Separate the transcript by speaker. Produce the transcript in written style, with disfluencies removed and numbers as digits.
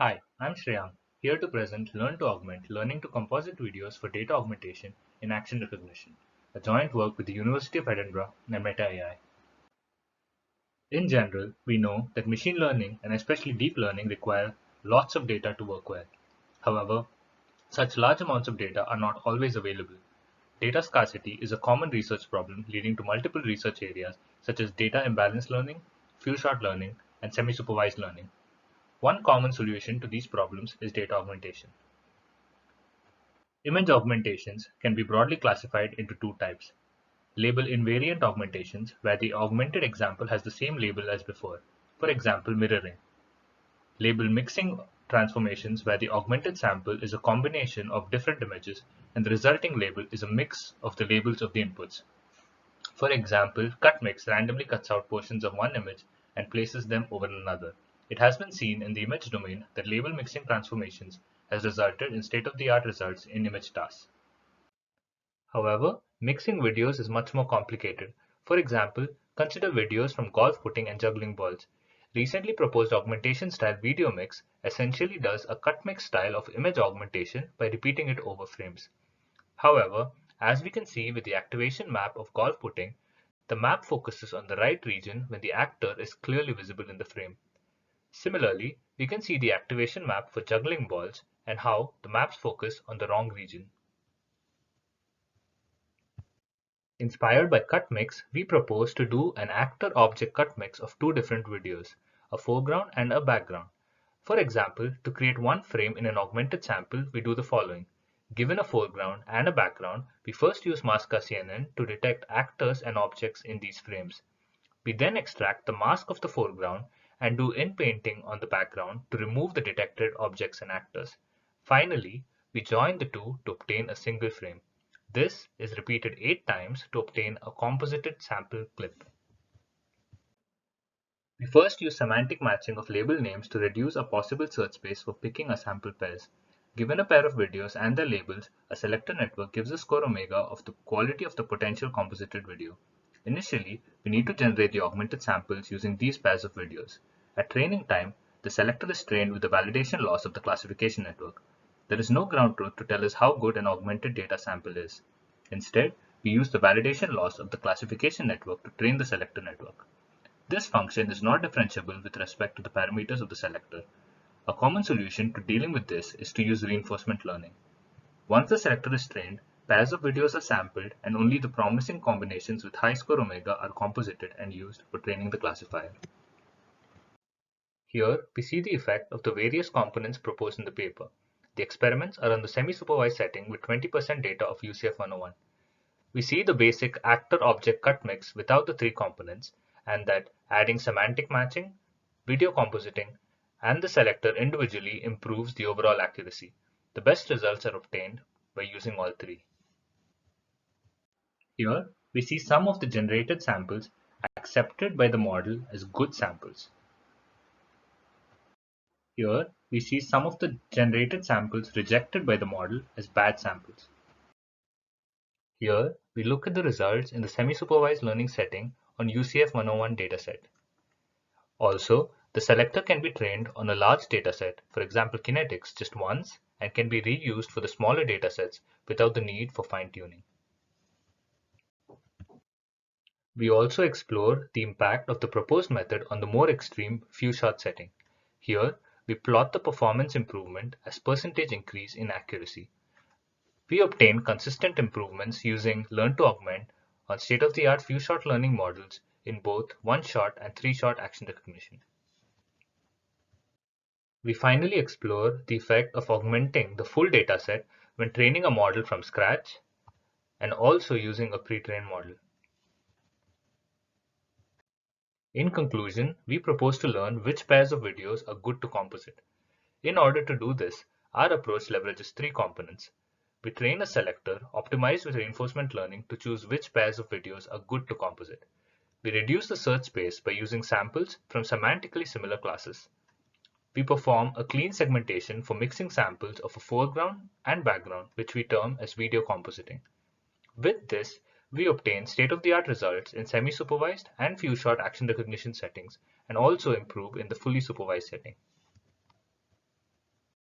Speaker 1: Hi, I'm Shreyam, here to present Learn2Augment, learning to composite videos for data augmentation in action recognition, a joint work with the University of Edinburgh and Meta AI. In general, we know that machine learning and especially deep learning require lots of data to work well. However, such large amounts of data are not always available. Data scarcity is a common research problem leading to multiple research areas such as data imbalance learning, few-shot learning, and semi-supervised learning. One common solution to these problems is data augmentation. Image augmentations can be broadly classified into two types: label invariant augmentations, where the augmented example has the same label as before, for example mirroring; label mixing transformations, where the augmented sample is a combination of different images and the resulting label is a mix of the labels of the inputs. For example, cut mix randomly cuts out portions of one image and places them over another. It has been seen in the image domain that label mixing transformations has resulted in state-of-the-art results in image tasks. However, mixing videos is much more complicated. For example, consider videos from golf putting and juggling balls. Recently proposed augmentation-style video mix essentially does a cut mix style of image augmentation by repeating it over frames. However, as we can see with the activation map of golf putting, the map focuses on the right region when the actor is clearly visible in the frame. Similarly, we can see the activation map for juggling balls and how the maps focus on the wrong region. Inspired by cut mix, we propose to do an actor-object cut mix of two different videos, a foreground and a background. For example, to create one frame in an augmented sample, we do the following. Given a foreground and a background, we first use Mask CNN to detect actors and objects in these frames. We then extract the mask of the foreground and do in-painting on the background to remove the detected objects and actors. Finally, we join the two to obtain a single frame. This is repeated 8 times to obtain a composited sample clip. We first use semantic matching of label names to reduce a possible search space for picking a sample pairs. Given a pair of videos and their labels, a selector network gives a score omega of the quality of the potential composited video. Initially, we need to generate the augmented samples using these pairs of videos. At training time, the selector is trained with the validation loss of the classification network. There is no ground truth to tell us how good an augmented data sample is. Instead, we use the validation loss of the classification network to train the selector network. This function is not differentiable with respect to the parameters of the selector. A common solution to dealing with this is to use reinforcement learning. Once the selector is trained, pairs of videos are sampled and only the promising combinations with high score omega are composited and used for training the classifier. Here, we see the effect of the various components proposed in the paper. The experiments are on the semi-supervised setting with 20% data of UCF 101. We see the basic actor-object cut mix without the three components, and that adding semantic matching, video compositing, and the selector individually improves the overall accuracy. The best results are obtained by using all three. Here, we see some of the generated samples accepted by the model as good samples. Here, we see some of the generated samples rejected by the model as bad samples. Here, we look at the results in the semi-supervised learning setting on UCF 101 dataset. Also, the selector can be trained on a large dataset, for example kinetics, just once, and can be reused for the smaller datasets without the need for fine-tuning. We also explore the impact of the proposed method on the more extreme few-shot setting. Here, we plot the performance improvement as percentage increase in accuracy. We obtain consistent improvements using Learn2Augment on state-of-the-art few-shot learning models in both one-shot and three-shot action recognition. We finally explore the effect of augmenting the full dataset when training a model from scratch and also using a pre-trained model. In conclusion, we propose to learn which pairs of videos are good to composite. In order to do this, our approach leverages three components. We train a selector optimized with reinforcement learning to choose which pairs of videos are good to composite. We reduce the search space by using samples from semantically similar classes. We perform a clean segmentation for mixing samples of a foreground and background, which we term as video compositing. With this, we obtain state-of-the-art results in semi-supervised and few-shot action recognition settings and also improve in the fully supervised setting.